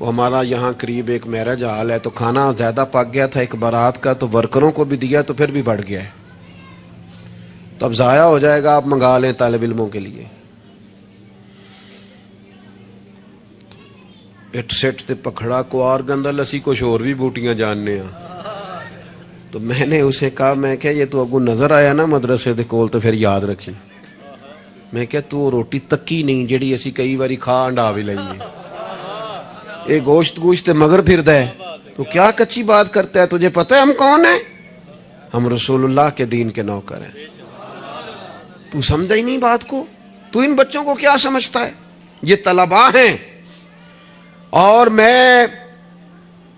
وہ ہمارا یہاں قریب ایک میرج ہال ہے، تو کھانا زیادہ پک گیا تھا ایک بارات کا، تو ورکروں کو بھی دیا تو پھر بھی بڑھ گیا ہے، تو اب ضائع ہو جائے گا، آپ منگا لیں طالب علموں کے لیے۔ اٹ سٹ تے پکھڑا کوار گندل اسی کچھ اور بھی بوٹیاں جاننے ہیں۔ تو میں نے اسے کہا، میں کہ یہ تو اگو نظر آیا نا مدرسے دے کول تو پھر یاد رکھی، میں کہ تو روٹی تکی نہیں جڑی اسی کئی باری کھا انڈا بھی لئیے، اے گوشت مگر پھر ہے، تو کیا کچی بات کرتا ہے؟ تجھے پتہ ہے ہم کون ہیں؟ ہم رسول اللہ کے دین کے نوکر ہیں۔ تو سمجھا ہی نہیں بات کو؟ تو ان بچوں کو کیا سمجھتا ہے؟ یہ طلباء ہیں، اور میں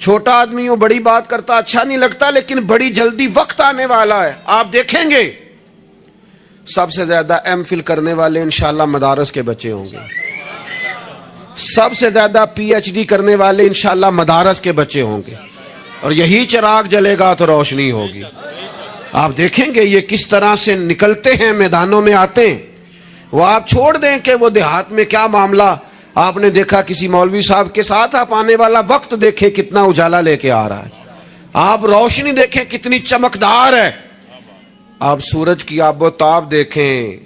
چھوٹا آدمی ہوں، بڑی بات کرتا اچھا نہیں لگتا، لیکن بڑی جلدی وقت آنے والا ہے، آپ دیکھیں گے سب سے زیادہ ایم فل کرنے والے انشاءاللہ مدارس کے بچے ہوں گے، سب سے زیادہ پی ایچ ڈی کرنے والے انشاءاللہ مدارس کے بچے ہوں گے، اور یہی چراغ جلے گا تو روشنی ہوگی۔ آپ دیکھیں گے یہ کس طرح سے نکلتے ہیں، میدانوں میں آتے ہیں۔ وہ آپ چھوڑ دیں کہ وہ دیہات میں کیا معاملہ، آپ نے دیکھا کسی مولوی صاحب کے ساتھ آپ آنے والا وقت دیکھیں کتنا اجالا لے کے آ رہا ہے، آپ روشنی دیکھیں کتنی چمکدار ہے، آپ سورج کی آب و تاب دیکھیں،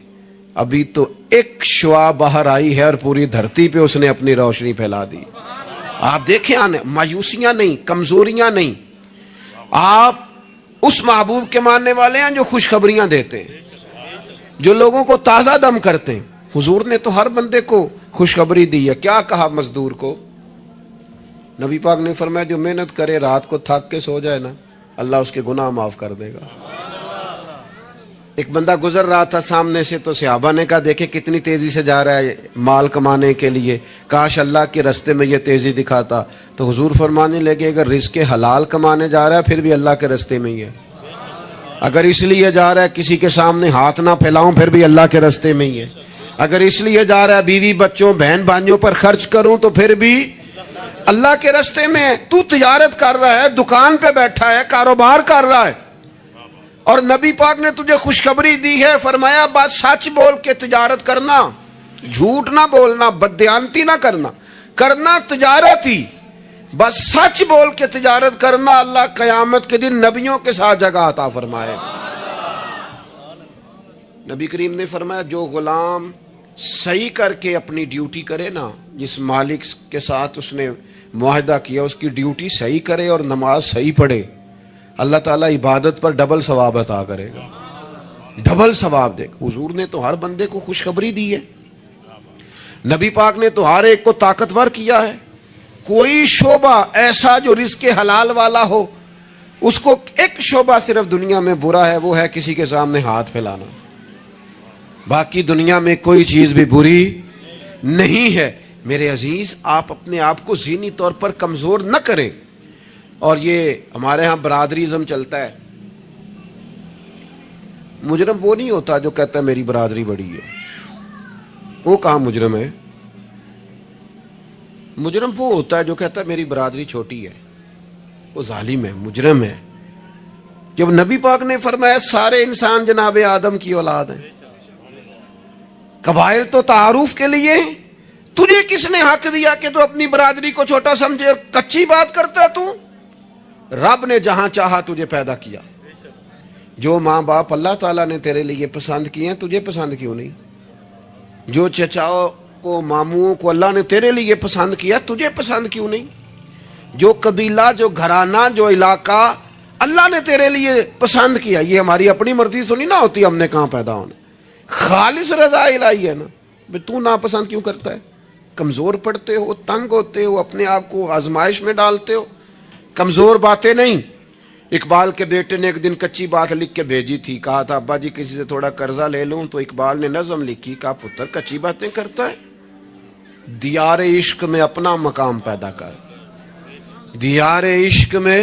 ابھی تو ایک شعاع باہر آئی ہے اور پوری دھرتی پہ اس نے اپنی روشنی پھیلا دی۔ آپ دیکھیں آنے مایوسیاں نہیں، کمزوریاں نہیں، آپ اس محبوب کے ماننے والے ہیں جو خوشخبریاں دیتے ہیں، جو لوگوں کو تازہ دم کرتے ہیں۔ حضور نے تو ہر بندے کو خوشخبری دی ہے۔ کیا کہا مزدور کو؟ نبی پاک نے فرمایا جو محنت کرے رات کو تھک کے سو جائے نا، اللہ اس کے گناہ معاف کر دے گا۔ ایک بندہ گزر رہا تھا سامنے سے، تو صحابہ نے کہا دیکھیں کتنی تیزی سے جا رہا ہے مال کمانے کے لیے، کاش اللہ کے رستے میں یہ تیزی دکھاتا۔ تو حضور فرمانے لگے اگر رزق حلال کمانے جا رہا ہے پھر بھی اللہ کے رستے میں ہی ہے، اگر اس لیے جا رہا ہے کسی کے سامنے ہاتھ نہ پھیلاؤں پھر بھی اللہ کے رستے میں ہی ہے، اگر اس لیے جا رہا ہے بیوی بچوں بہن بھائیوں پر خرچ کروں تو پھر بھی اللہ کے رستے میں ہے۔ تو تجارت کر رہا ہے، دکان پہ بیٹھا ہے، کاروبار کر رہا ہے، اور نبی پاک نے تجھے خوشخبری دی ہے، فرمایا بات سچ بول کے تجارت کرنا، جھوٹ نہ بولنا، بددیانتی نہ کرنا، کرنا تجارت ہی، بس سچ بول کے تجارت کرنا، اللہ قیامت کے دن نبیوں کے ساتھ جگہ عطا فرمائے۔ نبی کریم نے فرمایا جو غلام صحیح کر کے اپنی ڈیوٹی کرے نا، جس مالک کے ساتھ اس نے معاہدہ کیا اس کی ڈیوٹی صحیح کرے اور نماز صحیح پڑھے، اللہ تعالیٰ عبادت پر ڈبل ثواب عطا کرے گا، ڈبل ثواب دے گا۔ حضور نے تو ہر بندے کو خوشخبری دی ہے، نبی پاک نے تو ہر ایک کو طاقتور کیا ہے۔ کوئی شعبہ ایسا جو رزق حلال والا ہو، اس کو ایک شعبہ صرف دنیا میں برا ہے، وہ ہے کسی کے سامنے ہاتھ پھیلانا، باقی دنیا میں کوئی چیز بھی بری نہیں ہے۔ میرے عزیز، آپ اپنے آپ کو ذہنی طور پر کمزور نہ کریں۔ اور یہ ہمارے ہاں برادریزم چلتا ہے، مجرم وہ نہیں ہوتا جو کہتا ہے میری برادری بڑی ہے، وہ کہاں مجرم ہے؟ مجرم وہ ہوتا ہے جو کہتا ہے میری برادری چھوٹی ہے، وہ ظالم ہے، مجرم ہے۔ جب نبی پاک نے فرمایا سارے انسان جناب آدم کی اولاد ہیں، قبائل تو تعارف کے لیے ہیں، تجھے کس نے حق دیا کہ تو اپنی برادری کو چھوٹا سمجھے اور کچی بات کرتا تو؟ رب نے جہاں چاہا تجھے پیدا کیا، جو ماں باپ اللہ تعالیٰ نے تیرے لیے پسند کیے ہیں تجھے پسند کیوں نہیں؟ جو چچاؤں کو ماموں کو اللہ نے تیرے لیے پسند کیا تجھے پسند کیوں نہیں؟ جو قبیلہ، جو گھرانہ، جو علاقہ اللہ نے تیرے لیے پسند کیا، یہ ہماری اپنی مرضی تو نہیں نہ ہوتی ہم نے کہاں پیدا ہونا، خالص رضا الہی ہے نا۔ تو ناپسند کیوں کرتا ہے؟ کمزور پڑتے ہو، تنگ ہوتے ہو، اپنے آپ کو آزمائش میں ڈالتے ہو، کمزور باتیں نہیں۔ اقبال کے بیٹے نے ایک دن کچی بات لکھ کے بھیجی تھی، کہا تھا ابا جی کسی سے تھوڑا قرضہ لے لوں، تو اقبال نے نظم لکھی، کہا پتر کچی باتیں کرتا ہے، دیار عشق میں اپنا مقام پیدا کر، دیار عشق میں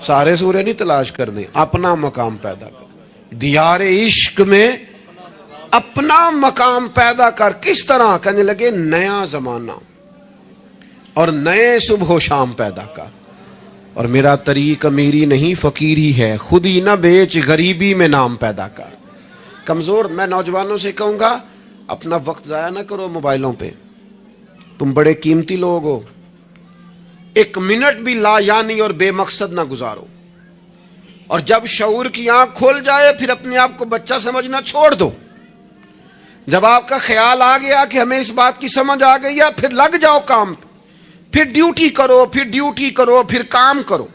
سارے سورے نہیں تلاش کرنے، اپنا مقام پیدا کر، دیار عشق میں اپنا مقام پیدا کر۔ کس طرح؟ کہنے لگے نیا زمانہ اور نئے صبح و شام پیدا کر، اور میرا طریق امیری نہیں فقیری ہے، خود ہی نہ بیچ غریبی میں نام پیدا کر۔ کمزور، میں نوجوانوں سے کہوں گا اپنا وقت ضائع نہ کرو موبائلوں پہ، تم بڑے قیمتی لوگ ہو، ایک منٹ بھی لا یعنی اور بے مقصد نہ گزارو. اور جب شعور کی آنکھ کھول جائے پھر اپنے آپ کو بچہ سمجھنا چھوڑ دو. جب آپ کا خیال آ گیا کہ ہمیں اس بات کی سمجھ آ گئی ہے پھر لگ جاؤ کام پہ. پھر ڈیوٹی کرو، پھر ڈیوٹی کرو، پھر کام کرو.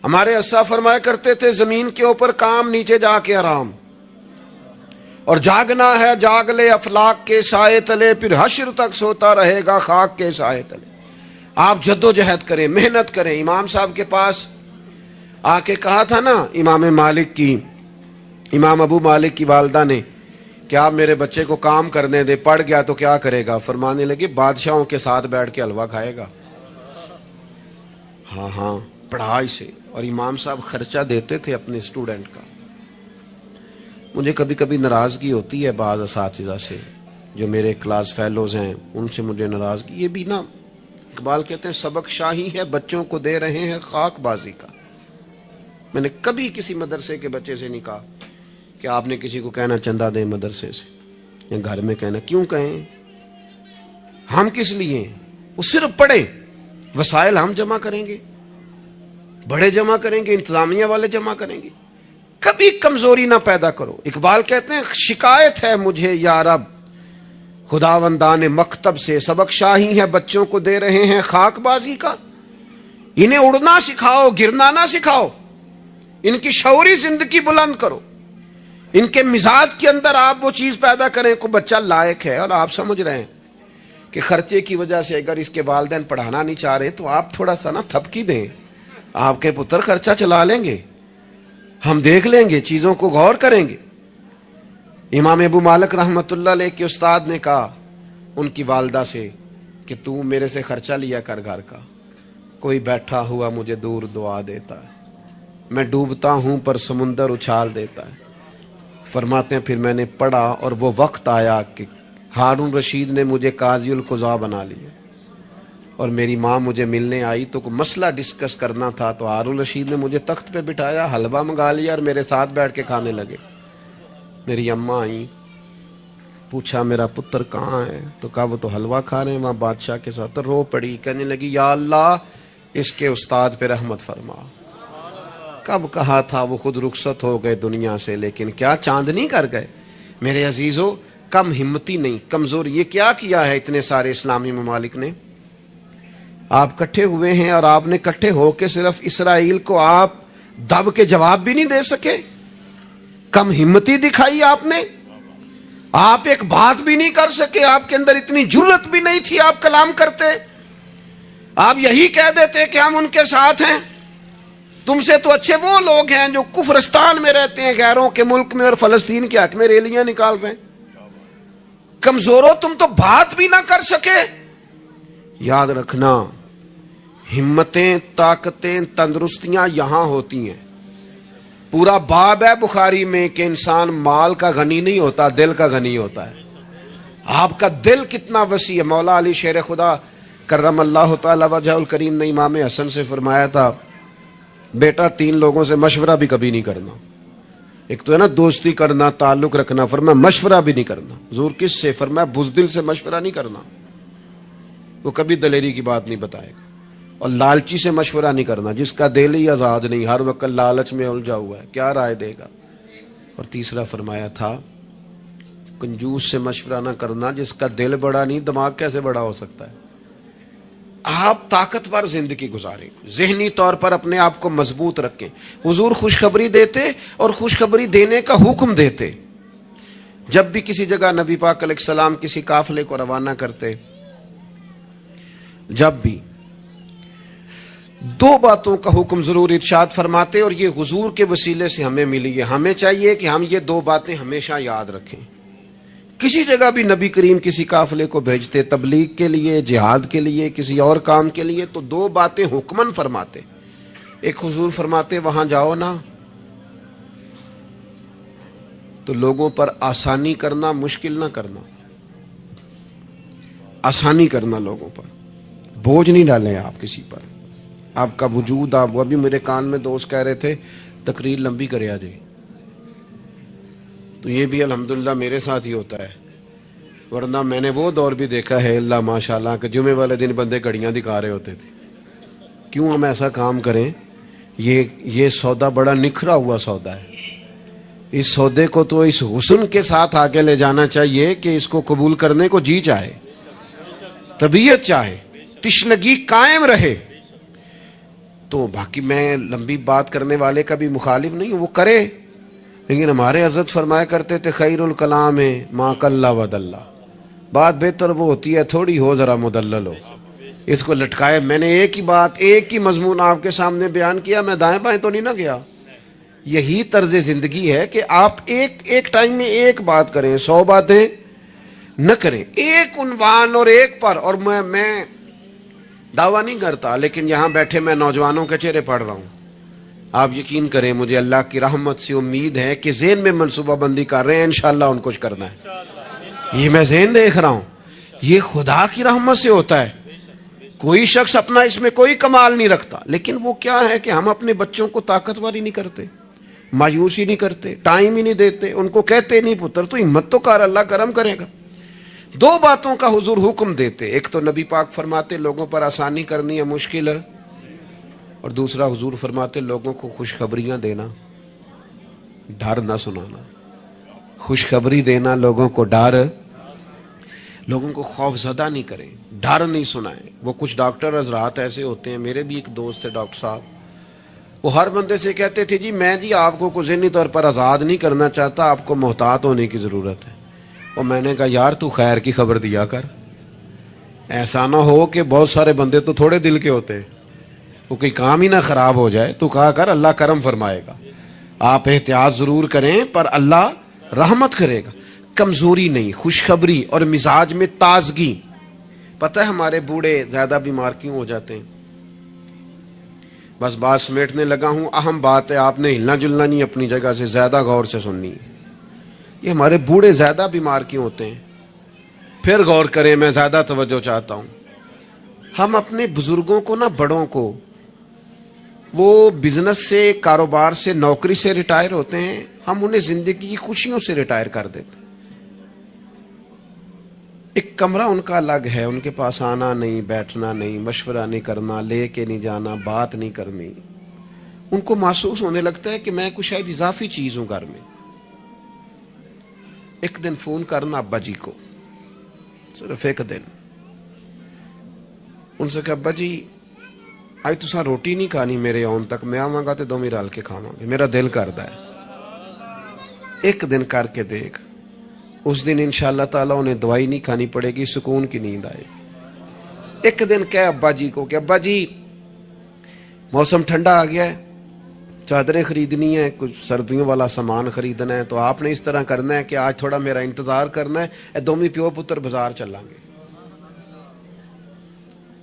ہمارے اسا فرمایا کرتے تھے زمین کے اوپر کام، نیچے جا کے آرام. اور جاگنا ہے جاگ لے افلاک کے سائے تلے، پھر حشر تک سوتا رہے گا خاک کے سائے تلے. آپ جدوجہد کریں، محنت کریں. امام صاحب کے پاس آ کے کہا تھا نا امام ابو مالک کی والدہ نے کہ آپ میرے بچے کو کام کرنے دے، پڑھ گیا تو کیا کرے گا؟ فرمانے لگے بادشاہوں کے ساتھ بیٹھ کے حلوہ کھائے گا. ہاں پڑھائی سے. اور امام صاحب خرچہ دیتے تھے اپنے اسٹوڈنٹ کا. مجھے کبھی کبھی ناراضگی ہوتی ہے بعض اساتذہ سے جو میرے کلاس فیلوز ہیں، ان سے مجھے ناراضگی. یہ بھی نا اقبال کہتے ہیں سبق شاہی ہے بچوں کو دے رہے ہیں خاک بازی کا. میں نے کبھی کسی مدرسے کے بچے سے نہیں کہا کہ آپ نے کسی کو کہنا چندہ دیں مدرسے سے یا گھر میں کہنا. کیوں کہیں؟ ہم کس لیے ہیں؟ وہ صرف پڑھیں. وسائل ہم جمع کریں گے، بڑے جمع کریں گے، انتظامیہ والے جمع کریں گے. کبھی کمزوری نہ پیدا کرو. اقبال کہتے ہیں شکایت ہے مجھے یا رب خداوندان مکتب سے، سبق شاہی ہے بچوں کو دے رہے ہیں خاک بازی کا. انہیں اڑنا سکھاؤ، گرنا نہ سکھاؤ. ان کی شعوری زندگی بلند کرو. ان کے مزاج کے اندر آپ وہ چیز پیدا کریں کو بچہ لائق ہے. اور آپ سمجھ رہے ہیں کہ خرچے کی وجہ سے اگر اس کے والدین پڑھانا نہیں چاہ رہے تو آپ تھوڑا سا نا تھپکی دیں. آپ کے پتر خرچہ چلا لیں گے، ہم دیکھ لیں گے، چیزوں کو غور کریں گے. امام ابو مالک رحمت اللہ علیہ کے استاد نے کہا ان کی والدہ سے کہ تو میرے سے خرچہ لیا کر گھر کا. کوئی بیٹھا ہوا مجھے دور دعا دیتا ہے، میں ڈوبتا ہوں پر سمندر اچھال دیتا ہے. فرماتے ہیں پھر میں نے پڑھا اور وہ وقت آیا کہ ہارون رشید نے مجھے قاضی القضاء بنا لیا اور میری ماں مجھے ملنے آئی تو کوئی مسئلہ ڈسکس کرنا تھا تو ہارون رشید نے مجھے تخت پہ بٹھایا، حلوہ منگا لیا اور میرے ساتھ بیٹھ کے کھانے لگے. میری اماں آئی، پوچھا میرا پتر کہاں ہے؟ تو کہا وہ تو حلوہ کھا رہے ہیں وہاں بادشاہ کے ساتھ. تو رو پڑی، کہنے لگی یا اللہ اس کے استاد پہ رحمت فرما. کب کہا تھا وہ خود رخصت ہو گئے دنیا سے، لیکن کیا چاندنی کر گئے. میرے عزیزو کم ہمتی نہیں، کمزور. یہ کیا کیا ہے اتنے سارے اسلامی ممالک نے؟ آپ کٹھے ہوئے ہیں اور آپ نے کٹھے ہو کے صرف اسرائیل کو آپ دب کے جواب بھی نہیں دے سکے. کم ہمتی دکھائی آپ نے. آپ ایک بات بھی نہیں کر سکے، آپ کے اندر اتنی جرت بھی نہیں تھی آپ کلام کرتے. آپ یہی کہہ دیتے کہ ہم ان کے ساتھ ہیں. تم سے تو اچھے وہ لوگ ہیں جو کفرستان میں رہتے ہیں، غیروں کے ملک میں، اور فلسطین کے حق میں ریلیاں نکال رہے ہیں. کمزوروں تم تو بات بھی نہ کر سکے. یاد رکھنا ہمتیں، طاقتیں، تندرستیاں یہاں ہوتی ہیں. پورا باب ہے بخاری میں کہ انسان مال کا غنی نہیں ہوتا، دل کا غنی ہوتا ہے. آپ کا دل کتنا وسیع ہے. مولا علی شیر خدا کرم اللہ تعالی وجہ الکریم نے امام حسن سے فرمایا تھا بیٹا 3 لوگوں سے مشورہ بھی کبھی نہیں کرنا. ایک تو ہے نا دوستی کرنا، تعلق رکھنا، فرمایا مشورہ بھی نہیں کرنا. حضور کس سے؟ فرمایا بزدل سے مشورہ نہیں کرنا، وہ کبھی دلیری کی بات نہیں بتائے گا. اور لالچی سے مشورہ نہیں کرنا، جس کا دل ہی آزاد نہیں، ہر وقت لالچ میں الجھا ہوا ہے، کیا رائے دے گا. اور تیسرا فرمایا تھا کنجوس سے مشورہ نہ کرنا، جس کا دل بڑا نہیں دماغ کیسے بڑا ہو سکتا ہے. آپ طاقتور زندگی گزاریں، ذہنی طور پر اپنے آپ کو مضبوط رکھیں. حضور خوشخبری دیتے اور خوشخبری دینے کا حکم دیتے. جب بھی کسی جگہ نبی پاک علیہ السلام کسی قافلے کو روانہ کرتے، جب بھی 2 باتوں کا حکم ضرور ارشاد فرماتے، اور یہ حضور کے وسیلے سے ہمیں ملی ہے. ہمیں چاہیے کہ ہم یہ 2 باتیں ہمیشہ یاد رکھیں. کسی جگہ بھی نبی کریم کسی قافلے کو بھیجتے تبلیغ کے لیے، جہاد کے لیے، کسی اور کام کے لیے، تو 2 باتیں حکمن فرماتے. ایک حضور فرماتے وہاں جاؤ نا تو لوگوں پر آسانی کرنا، مشکل نہ کرنا. آسانی کرنا لوگوں پر، بوجھ نہیں ڈالیں آپ کسی پر. آپ کا وجود، آپ وہ بھی میرے کان میں دوست کہہ رہے تھے تقریر لمبی کرے آ جائے، تو یہ بھی الحمدللہ میرے ساتھ ہی ہوتا ہے. ورنہ میں نے وہ دور بھی دیکھا ہے اللہ ماشاءاللہ کہ جمعے والے دن بندے گھڑیاں دکھا رہے ہوتے تھے. کیوں ہم ایسا کام کریں؟ یہ سودا بڑا نکھرا ہوا سودا ہے. اس سودے کو تو اس حسن کے ساتھ آگے لے جانا چاہیے کہ اس کو قبول کرنے کو جی چاہے, طبیعت چاہے, تشنگی قائم رہے. تو باقی میں لمبی بات کرنے والے کا بھی مخالف نہیں ہوں, وہ کرے, لیکن ہمارے حضرت فرمایا کرتے تھے خیر الکلام ما قل ودل, بات بہتر وہ ہوتی ہے تھوڑی ہو ذرا مدلل ہو. اس کو لٹکائے. میں نے ایک ہی بات, ایک ہی مضمون آپ کے سامنے بیان کیا, میں دائیں بائیں تو نہیں نہ گیا. یہی طرز زندگی ہے کہ آپ ایک ٹائم میں ایک بات کریں, 100 باتیں نہ کریں, ایک عنوان اور ایک پر. اور میں دعویٰ نہیں کرتا, لیکن یہاں بیٹھے میں نوجوانوں کے چہرے پڑھ رہا ہوں. آپ یقین کریں, مجھے اللہ کی رحمت سے امید ہے کہ ذہن میں منصوبہ بندی کر رہے ہیں, انشاءاللہ ان کچھ کرنا ہے. یہ میں ذہن دیکھ رہا ہوں, یہ خدا کی رحمت سے ہوتا ہے. کوئی شخص اپنا اس میں کوئی کمال نہیں رکھتا, لیکن وہ کیا ہے کہ ہم اپنے بچوں کو طاقتور ہی نہیں کرتے, مایوس ہی نہیں کرتے, ٹائم ہی نہیں دیتے, ان کو کہتے نہیں پتر تو ہمت تو کر, اللہ کرم کرے گا. 2 باتوں کا حضور حکم دیتے, ایک تو نبی پاک فرماتے لوگوں پر آسانی کرنی ہے مشکل ہے, اور دوسرا حضور فرماتے لوگوں کو خوشخبریاں دینا, ڈر نہ سنانا. خوشخبری دینا, لوگوں کو ڈر, لوگوں کو خوف زدہ نہیں کریں, ڈر نہیں سنائیں. وہ کچھ ڈاکٹر حضرات ایسے ہوتے ہیں, میرے بھی ایک دوست ہے ڈاکٹر صاحب, وہ ہر بندے سے کہتے تھے جی میں آپ کو ذہنی طور پر آزاد نہیں کرنا چاہتا, آپ کو محتاط ہونے کی ضرورت ہے. اور میں نے کہا یار تو خیر کی خبر دیا کر, ایسا نہ ہو کہ بہت سارے بندے تو تھوڑے دل کے ہوتے ہیں, وہ کوئی کام ہی نہ خراب ہو جائے. تو کہا کر اللہ کرم فرمائے گا. آپ احتیاط ضرور کریں پر اللہ رحمت کرے گا. کمزوری نہیں, خوشخبری اور مزاج میں تازگی. پتہ ہے ہمارے بوڑھے زیادہ بیمار کیوں ہو جاتے ہیں؟ بس بات سمیٹنے لگا ہوں, اہم بات ہے, آپ نے ہلنا جلنا نہیں, اپنی جگہ سے زیادہ غور سے سننی. یہ ہمارے بوڑھے زیادہ بیمار کیوں ہوتے ہیں؟ پھر غور کریں, میں زیادہ توجہ چاہتا ہوں. ہم اپنے بزرگوں کو, بڑوں کو, وہ بزنس سے, کاروبار سے, نوکری سے ریٹائر ہوتے ہیں, ہم انہیں زندگی کی خوشیوں سے ریٹائر کر دیتے. ایک کمرہ ان کا الگ ہے, ان کے پاس آنا نہیں, بیٹھنا نہیں, مشورہ نہیں کرنا, لے کے نہیں جانا, بات نہیں کرنی. ان کو محسوس ہونے لگتا ہے کہ میں کچھ شاید اضافی چیز ہوں گھر میں. ایک دن فون کرنا ابا جی کو, صرف ایک دن, ان سے کہ ابا جی آج تساں روٹی نہیں کھانی میرے آن تک, میں آواں گا تے دوویں رل کے کھاواں گے, میرا دل کردا ہے. ایک دن کر کے دیکھ, اس دن انشاءاللہ تعالیٰ انہیں دوائی نہیں کھانی پڑے گی, سکون کی نیند آئے. ایک دن کہے ابا جی کو کہ ابا جی موسم ٹھنڈا آ گیا ہے, چادریں خریدنی ہے, کچھ سردیوں والا سامان خریدنا ہے, تو آپ نے اس طرح کرنا ہے کہ آج تھوڑا میرا انتظار کرنا ہے, اے دومی پیو پتر بازار چلیں گے.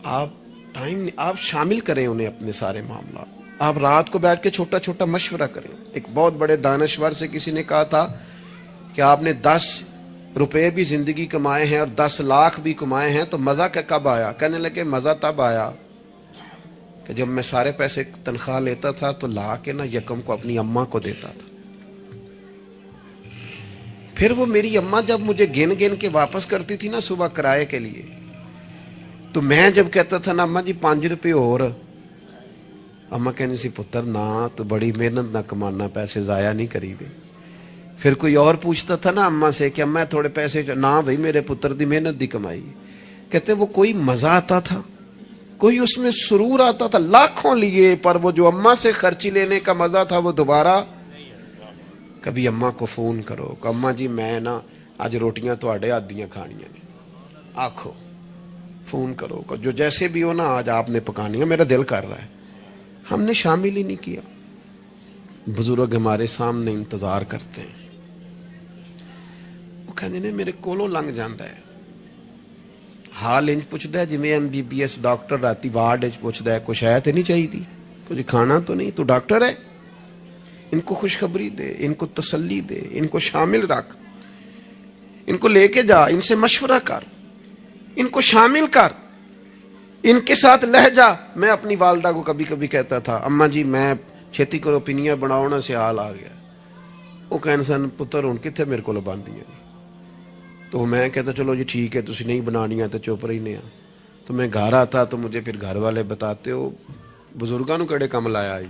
آپ شامل کریں انہیں اپنے سارے معاملات. آپ رات کو بیٹھ کے چھوٹا چھوٹا مشورہ کریں. ایک بہت بڑے دانشور سے کسی نے کہا تھا کہ آپ نے 10 روپے بھی زندگی کمائے ہیں اور 10 لاکھ بھی کمائے ہیں, تو مزہ کب آیا؟ کہنے لگے مزہ تب آیا کہ جب میں سارے پیسے تنخواہ لیتا تھا تو لا کے یکم کو اپنی اماں کو دیتا تھا. پھر وہ میری اماں جب مجھے گن گن کے واپس کرتی تھی صبح کرائے کے لیے, تو میں جب کہتا تھا اماں جی 5 روپے اور, اماں کہنی سی پتر نہ, تو بڑی محنت نہ کمانا, پیسے ضائع نہیں کری دے. پھر کوئی اور پوچھتا تھا اماں سے کہ اماں تھوڑے پیسے, نہ بھائی میرے پتر دی محنت دی کمائی. کہتے وہ کوئی مزہ آتا تھا, کوئی اس میں سرور آتا تھا, لاکھوں لیے, پر وہ جو اماں سے خرچی لینے کا مزہ تھا وہ دوبارہ. کبھی اماں کو فون کرو کہ اماں جی میں آج روٹیاں تواڈے ہاتھ دیاں کھانیاں نے, آکھو, فون کرو جو جیسے بھی ہو آج آپ نے پکانی ہے, میرا دل کر رہا ہے. ہم نے شامل ہی نہیں کیا. بزرگ ہمارے سامنے انتظار کرتے ہیں, وہ کہندے نے میرے کولوں لنگ جاندا ہے, حال انج پوچھدا ہے جویں MBBS ڈاکٹر راتی وارڈ وچ پوچھدا ہے کچھ ہے تے نہیں چاہیے, کچھ کھانا تو نہیں, تو ڈاکٹر ہے. ان کو خوشخبری دے, ان کو تسلی دے, ان کو شامل رکھ, ان کو لے کے جا, ان سے مشورہ کر, ان کو شامل کر, ان کے ساتھ لہجہ. میں اپنی والدہ کو کبھی کبھی کہتا تھا اماں جی میں چھتی کرو پینیاں بناؤ سے حال آ گیا. وہ کہنے سن پتر ہن کتھے میرے کو باندھیاں. تو میں کہتا چلو جی ٹھیک ہے, تسی نہیں بنانیاں تو چپ رہنے. تو میں گھر آتا تو مجھے پھر گھر والے بتاتے ہو ਬਜ਼ੁਰਗਾਂ ਨੂੰ ਕਿਹੜੇ ਕੰਮ ਲਾਇਆ ਜੀ।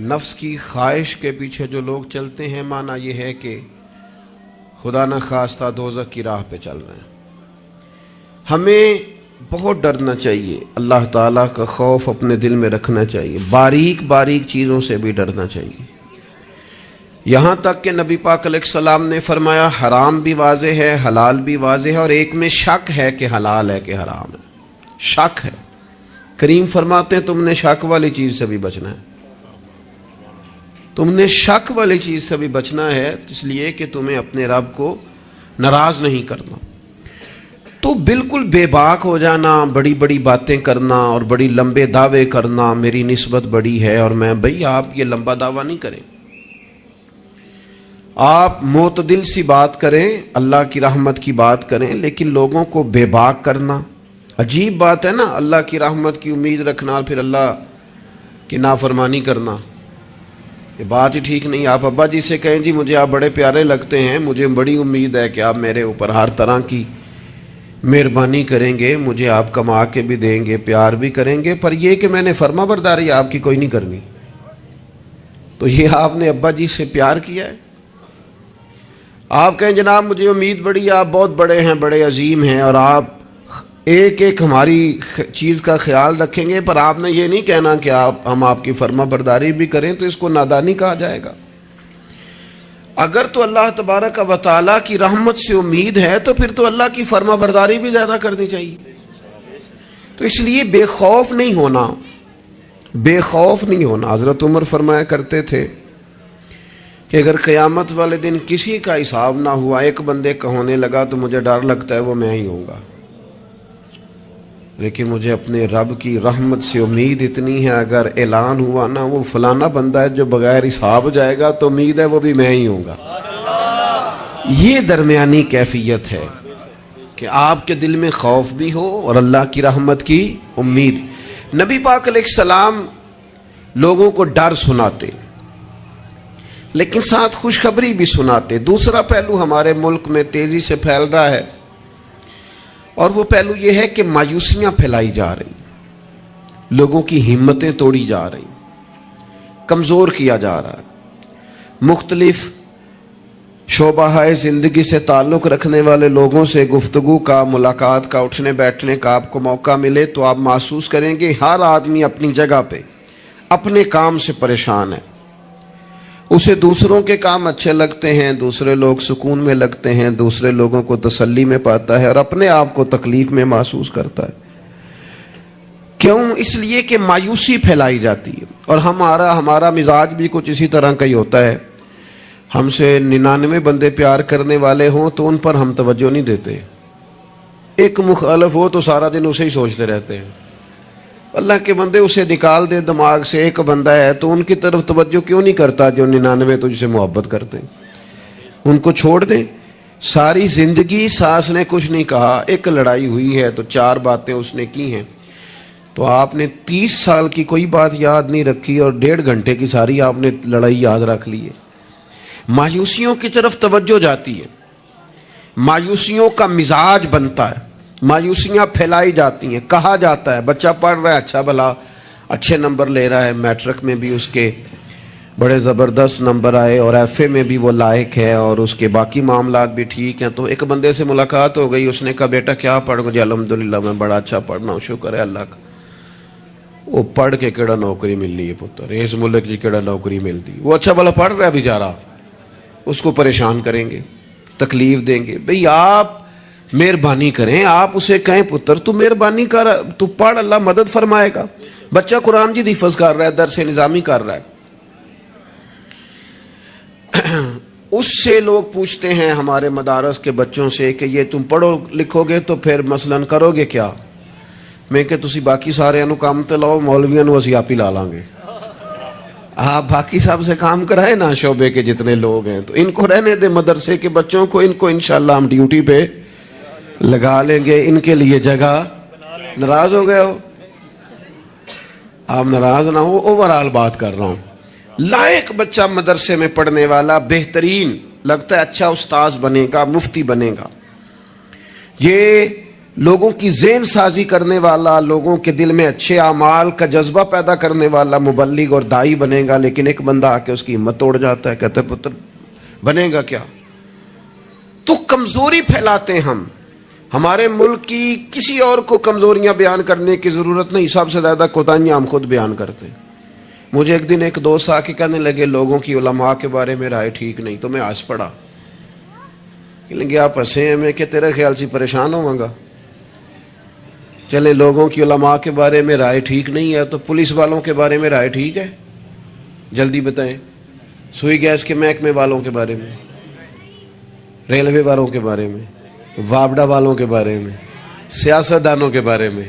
نفس کی خواہش کے پیچھے جو لوگ چلتے ہیں معنی یہ ہے کہ خدا نہ خواستہ دوزخ کی راہ پہ چل رہے ہیں. ہمیں بہت ڈرنا چاہیے، اللہ تعالیٰ کا خوف اپنے دل میں رکھنا چاہیے، باریک باریک چیزوں سے بھی ڈرنا چاہیے. یہاں تک کہ نبی پاک علیہ السلام نے فرمایا حرام بھی واضح ہے، حلال بھی واضح ہے، اور ایک میں شک ہے کہ حلال ہے کہ حرام ہے، شک ہے. کریم فرماتے ہیں تم نے شک والی چیز سے بھی بچنا ہے، تم نے شک والی چیز سے بھی بچنا ہے، اس لیے کہ تمہیں اپنے رب کو ناراض نہیں کرنا. تو بالکل بے باک ہو جانا، بڑی بڑی باتیں کرنا اور بڑی لمبے دعوے کرنا، میری نسبت بڑی ہے اور میں، بھئی آپ یہ لمبا دعویٰ نہیں کریں. آپ معتدل سی بات کریں، اللہ کی رحمت کی بات کریں، لیکن لوگوں کو بے باک کرنا عجیب بات ہے نا. اللہ کی رحمت کی امید رکھنا اور پھر اللہ کی نافرمانی کرنا، یہ بات ہی ٹھیک نہیں. آپ ابا جی سے کہیں جی مجھے آپ بڑے پیارے لگتے ہیں، مجھے بڑی امید ہے کہ آپ میرے اوپر ہر طرح کی مہربانی کریں گے، مجھے آپ کما کے بھی دیں گے، پیار بھی کریں گے، پر یہ کہ میں نے فرما برداری آپ کی کوئی نہیں کرنی. تو یہ آپ نے ابا جی سے پیار کیا ہے؟ آپ کہیں جناب مجھے امید بڑی، آپ بہت بڑے ہیں، بڑے عظیم ہیں، اور آپ ایک ایک ہماری چیز کا خیال رکھیں گے، پر آپ نے یہ نہیں کہنا کہ ہم آپ کی فرما برداری بھی کریں، تو اس کو نادانی کہا جائے گا. اگر تو اللہ تبارک و تعالیٰ کی رحمت سے امید ہے تو پھر تو اللہ کی فرما برداری بھی زیادہ کرنی چاہیے. تو اس لیے بے خوف نہیں ہونا، بے خوف نہیں ہونا. حضرت عمر فرمایا کرتے تھے کہ اگر قیامت والے دن کسی کا حساب نہ ہوا، ایک بندے کا ہونے لگا تو مجھے ڈر لگتا ہے وہ میں ہی ہوں گا، لیکن مجھے اپنے رب کی رحمت سے امید اتنی ہے اگر اعلان ہوا نا وہ فلانا بندہ ہے جو بغیر حساب جائے گا تو امید ہے وہ بھی میں ہی ہوں گا. یہ درمیانی کیفیت ہے کہ آپ کے دل میں خوف بھی ہو اور اللہ کی رحمت کی امید. نبی پاک علیہ السلام لوگوں کو ڈر سناتے لیکن ساتھ خوشخبری بھی سناتے. دوسرا پہلو ہمارے ملک میں تیزی سے پھیل رہا ہے، اور وہ پہلو یہ ہے کہ مایوسیاں پھیلائی جا رہی، لوگوں کی ہمتیں توڑی جا رہی، کمزور کیا جا رہا ہے. مختلف شعبہ زندگی سے تعلق رکھنے والے لوگوں سے گفتگو کا، ملاقات کا، اٹھنے بیٹھنے کا آپ کو موقع ملے تو آپ محسوس کریں گے ہر آدمی اپنی جگہ پہ اپنے کام سے پریشان ہے. اسے دوسروں کے کام اچھے لگتے ہیں، دوسرے لوگ سکون میں لگتے ہیں، دوسرے لوگوں کو تسلی میں پاتا ہے اور اپنے آپ کو تکلیف میں محسوس کرتا ہے. کیوں؟ اس لیے کہ مایوسی پھیلائی جاتی ہے. اور ہمارا مزاج بھی کچھ اسی طرح کا ہی ہوتا ہے. ہم سے 99 بندے پیار کرنے والے ہوں تو ان پر ہم توجہ نہیں دیتے، ایک مخالف ہو تو سارا دن اسے ہی سوچتے رہتے ہیں. اللہ کے بندے اسے نکال دے دماغ سے، ایک بندہ ہے تو ان کی طرف توجہ کیوں نہیں کرتا جو 99 تجھ سے محبت کرتے ہیں؟ ان کو چھوڑ دیں. ساری زندگی ساس نے کچھ نہیں کہا، ایک لڑائی ہوئی ہے تو 4 باتیں اس نے کی ہیں، تو آپ نے 30 سال کی کوئی بات یاد نہیں رکھی اور 1.5 گھنٹے کی ساری آپ نے لڑائی یاد رکھ لی ہے. مایوسیوں کی طرف توجہ جاتی ہے، مایوسیوں کا مزاج بنتا ہے، مایوسیاں پھیلائی جاتی ہیں. کہا جاتا ہے بچہ پڑھ رہا ہے، اچھا بھلا اچھے نمبر لے رہا ہے، میٹرک میں بھی اس کے بڑے زبردست نمبر آئے اور ایف اے میں بھی وہ لائق ہے اور اس کے باقی معاملات بھی ٹھیک ہیں. تو ایک بندے سے ملاقات ہو گئی، اس نے کہا بیٹا کیا پڑھ گئے؟ الحمدللہ میں بڑا اچھا پڑھنا ہوں، شکر ہے اللہ کا. وہ پڑھ کے کیڑا نوکری مل رہی ہے پتر، اس ملک کی کیڑا نوکری ملتی. وہ اچھا بھلا پڑھ رہا ہے بیچارہ، اس کو پریشان کریں گے، تکلیف دیں گے. بھئی آپ مہربانی کریں، آپ اسے کہیں پتر تو مہربانی کر، تو پڑھ، اللہ مدد فرمائے گا. بچہ قرآن جی حفظ کر رہا ہے، درس نظامی کر رہا ہے، اس سے لوگ پوچھتے ہیں ہمارے مدارس کے بچوں سے کہ یہ تم پڑھو لکھو گے تو پھر مثلاً کرو گے کیا؟ میں کہ تسی باقی سارے انو کام تے لاؤ، مولویاں نو اسی آپ ہی لا لیں گے. آپ باقی صاحب سے کام کرائے نا، شعبے کے جتنے لوگ ہیں، تو ان کو رہنے دے، مدرسے کے بچوں کو، ان کو انشاءاللہ ہم ڈیوٹی پہ لگا لیں گے، ان کے لیے جگہ. ناراض ہو گئے ہو؟ آپ ناراض نہ ہو، اوورال بات کر رہا ہوں. لائق بچہ مدرسے میں پڑھنے والا، بہترین، لگتا ہے اچھا استاذ بنے گا، مفتی بنے گا. یہ لوگوں کی ذہن سازی کرنے والا، لوگوں کے دل میں اچھے اعمال کا جذبہ پیدا کرنے والا مبلغ اور داعی بنے گا، لیکن ایک بندہ آ کے اس کی ہمت توڑ جاتا ہے، کہتا ہے پتر بنے گا کیا؟ تو کمزوری پھیلاتے ہیں ہم. ہمارے ملک کی کسی اور کو کمزوریاں بیان کرنے کی ضرورت نہیں، سب سے زیادہ کوتاہیاں ہم خود بیان کرتے ہیں. مجھے ایک دن ایک دوست آ کے کہنے لگے لوگوں کی علماء کے بارے میں رائے ٹھیک نہیں، تو میں ہنس پڑا. کہ آپ ہنسے ہیں، میں کہ تیرے خیال سے پریشان ہوں گا. چلے لوگوں کی علماء کے بارے میں رائے ٹھیک نہیں ہے تو پولیس والوں کے بارے میں رائے ٹھیک ہے؟ جلدی بتائیں. سوئی گیس کے محکمے والوں کے بارے میں، ریلوے والوں کے بارے میں، وابڈا والوں کے بارے میں، سیاستدانوں کے بارے میں.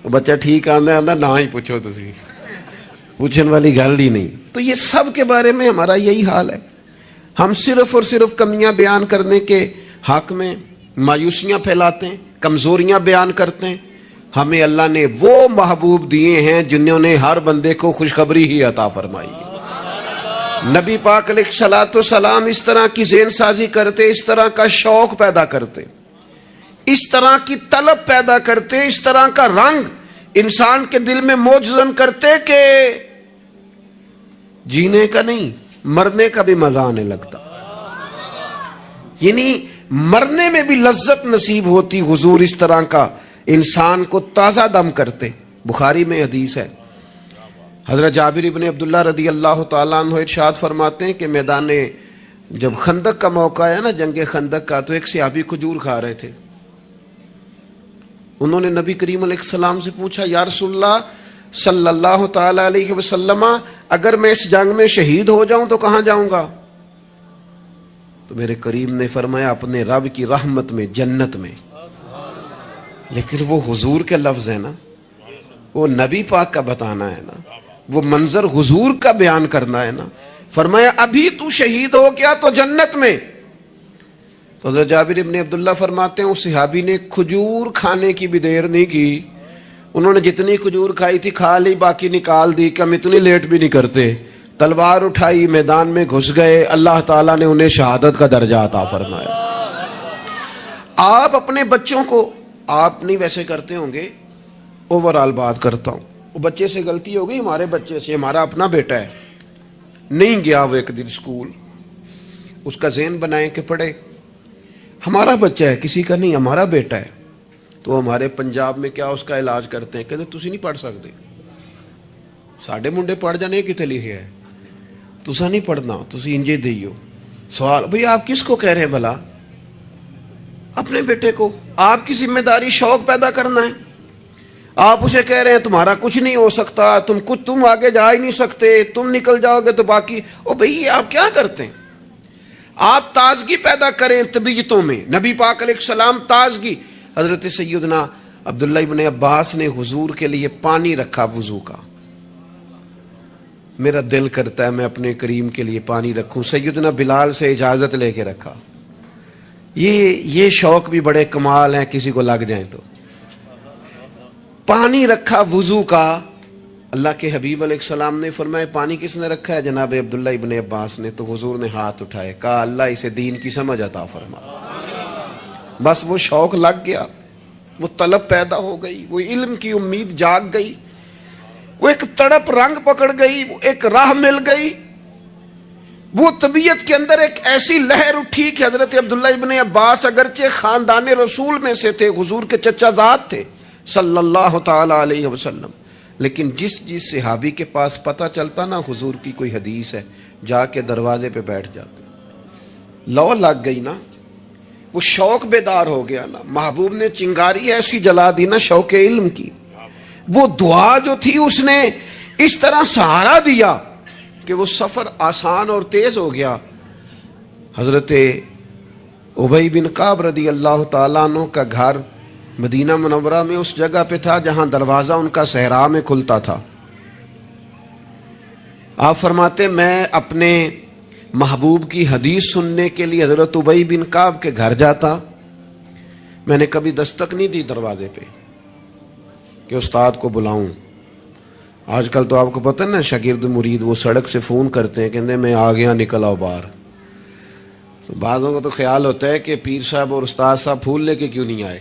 بچہ ٹھیک آندا نہ ہی پوچھو، تسی پوچھنے والی گل ہی نہیں. تو یہ سب کے بارے میں ہمارا یہی حال ہے. ہم صرف اور صرف کمیاں بیان کرنے کے حق میں مایوسیاں پھیلاتے ہیں، کمزوریاں بیان کرتے ہیں. ہمیں اللہ نے وہ محبوب دیے ہیں جنہوں نے ہر بندے کو خوشخبری ہی عطا فرمائی ہے. نبی پاک علیہ الصلوۃ والسلام اس طرح کی ذہن سازی کرتے، اس طرح کا شوق پیدا کرتے، اس طرح کی طلب پیدا کرتے، اس طرح کا رنگ انسان کے دل میں موجزن کرتے کہ جینے کا نہیں مرنے کا بھی مزہ آنے لگتا. یعنی مرنے میں بھی لذت نصیب ہوتی. حضور اس طرح کا انسان کو تازہ دم کرتے. بخاری میں حدیث ہے، حضرت جابر ابن عبداللہ رضی اللہ تعالیٰ عنہ ارشاد فرماتے ہیں کہ میدان جب خندق کا موقع آیا نا، جنگ خندق کا، تو ایک صحابی کھجور کھا رہے تھے. انہوں نے نبی کریم علیہ السلام سے پوچھا یا رسول اللہ صلی اللہ تعالی علیہ وسلم، اگر میں اس جنگ میں شہید ہو جاؤں تو کہاں جاؤں گا؟ تو میرے کریم نے فرمایا اپنے رب کی رحمت میں، جنت میں. لیکن وہ حضور کے لفظ ہے نا، وہ نبی پاک کا بتانا ہے نا، وہ منظر حضور کا بیان کرنا ہے نا. فرمایا ابھی تو شہید ہو گیا تو جنت میں. تو حضرت جابر ابن عبداللہ فرماتے ہیں اس صحابی نے کھجور کھانے کی بھی دیر نہیں کی. انہوں نے جتنی کھجور کھائی تھی کھا لی، باقی نکال دی کہ ہم اتنی لیٹ بھی نہیں کرتے. تلوار اٹھائی، میدان میں گھس گئے. اللہ تعالیٰ نے انہیں شہادت کا درجہ عطا فرمایا. آپ اپنے بچوں کو، آپ نہیں ویسے کرتے ہوں گے، اوورآل بات کرتا ہوں، وہ بچے سے غلطی ہو گئی، ہمارے بچے سے، ہمارا اپنا بیٹا ہے، نہیں گیا وہ ایک دن اسکول، اس کا ذہن بنائیں کہ پڑھے. ہمارا بچہ ہے، کسی کا نہیں، ہمارا بیٹا ہے. تو ہمارے پنجاب میں کیا اس کا علاج کرتے ہیں، کہتے تسی نہیں پڑھ سکتے، ساڈے منڈے پڑھ جانے کتے لکھے ہے، تسا نہیں پڑھنا، تسی انجے دیو. سوال بھئی آپ کس کو کہہ رہے ہیں بھلا؟ اپنے بیٹے کو. آپ کی ذمہ داری شوق پیدا کرنا ہے. آپ اسے کہہ رہے ہیں تمہارا کچھ نہیں ہو سکتا، تم آگے جا ہی نہیں سکتے، تم نکل جاؤ گے تو باقی. او بھئی آپ کیا کرتے ہیں؟ آپ تازگی پیدا کریں طبیعتوں میں. نبی پاک علیہ السلام تازگی. حضرت سیدنا عبداللہ ابن عباس نے حضور کے لیے پانی رکھا وضو کا. میرا دل کرتا ہے میں اپنے کریم کے لیے پانی رکھوں. سیدنا بلال سے اجازت لے کے رکھا. یہ شوق بھی بڑے کمال ہیں، کسی کو لگ جائیں تو. پانی رکھا وضو کا. اللہ کے حبیب علیہ السلام نے فرمایا پانی کس نے رکھا ہے؟ جناب عبداللہ ابن عباس نے. تو حضور نے ہاتھ اٹھائے، کہا اللہ اسے دین کی سمجھ عطا فرما. بس وہ شوق لگ گیا، وہ طلب پیدا ہو گئی، وہ علم کی امید جاگ گئی، وہ ایک تڑپ رنگ پکڑ گئی، وہ ایک راہ مل گئی. وہ طبیعت کے اندر ایک ایسی لہر اٹھی کہ حضرت عبداللہ ابن عباس اگرچہ خاندان رسول میں سے تھے، حضور کے چچا زاد تھے صلی اللہ تعالی علیہ وسلم، لیکن جس صحابی کے پاس پتہ چلتا نا حضور کی کوئی حدیث ہے، جا کے دروازے پہ بیٹھ جاتے. لو لگ گئی نا، وہ شوق بیدار ہو گیا نا. محبوب نے چنگاری ایسی جلا دی نا شوق علم کی. وہ دعا جو تھی اس نے اس طرح سہارا دیا کہ وہ سفر آسان اور تیز ہو گیا. حضرت ابی بن کعب رضی اللہ تعالیٰ عنہ کا گھر مدینہ منورہ میں اس جگہ پہ تھا جہاں دروازہ ان کا صحرا میں کھلتا تھا. آپ فرماتے میں اپنے محبوب کی حدیث سننے کے لیے حضرت ابی بن کعب کے گھر جاتا. میں نے کبھی دستک نہیں دی دروازے پہ کہ استاد کو بلاؤں. آج کل تو آپ کو پتہ نا شاگرد مرید وہ سڑک سے فون کرتے ہیں، کہتے ہیں میں آ گیا، نکل آؤ باہر. تو بعضوں کو تو خیال ہوتا ہے کہ پیر صاحب اور استاد صاحب پھول لے کے کیوں نہیں آئے.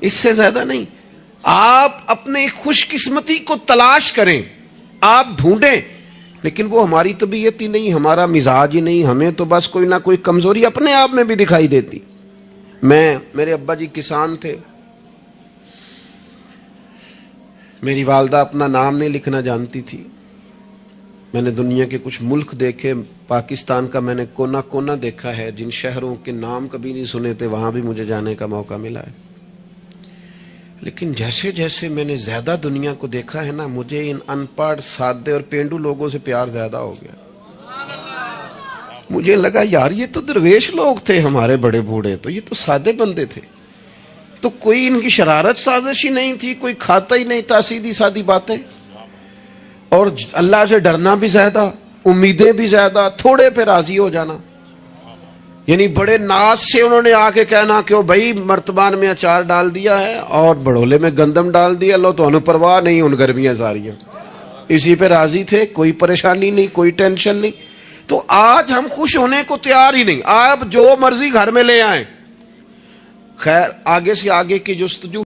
اس سے زیادہ نہیں. آپ اپنے خوش قسمتی کو تلاش کریں, آپ ڈھونڈیں, لیکن وہ ہماری طبیعت ہی نہیں, ہمارا مزاج ہی نہیں, ہمیں تو بس کوئی نہ کوئی کمزوری اپنے آپ میں بھی دکھائی دیتی. میرے ابا جی کسان تھے, میری والدہ اپنا نام نہیں لکھنا جانتی تھی. میں نے دنیا کے کچھ ملک دیکھے, پاکستان کا میں نے کونا کونا دیکھا ہے, جن شہروں کے نام کبھی نہیں سنے تھے وہاں بھی مجھے جانے کا موقع ملا ہے. لیکن جیسے جیسے میں نے زیادہ دنیا کو دیکھا ہے نا, مجھے ان ان پڑھ, سادے اور پینڈو لوگوں سے پیار زیادہ ہو گیا. مجھے لگا یار یہ تو درویش لوگ تھے ہمارے بڑے بوڑھے, تو یہ تو سادے بندے تھے, تو کوئی ان کی شرارت سازش ہی نہیں تھی, کوئی کھاتا ہی نہیں تھا, سیدھی سادی باتیں, اور اللہ سے ڈرنا بھی زیادہ, امیدیں بھی زیادہ, تھوڑے پہ راضی ہو جانا. یعنی بڑے ناز سے انہوں نے آ کے کہنا کہ بھائی مرتبان میں اچار ڈال دیا ہے اور بڑولے میں گندم ڈال دیا, لو تو انہیں پرواہ نہیں, ان گرمیاں ساریاں, اسی پہ راضی تھے, کوئی پریشانی نہیں, کوئی ٹینشن نہیں. تو آج ہم خوش ہونے کو تیار ہی نہیں, آپ جو مرضی گھر میں لے آئیں. خیر, آگے سے آگے کی جستجو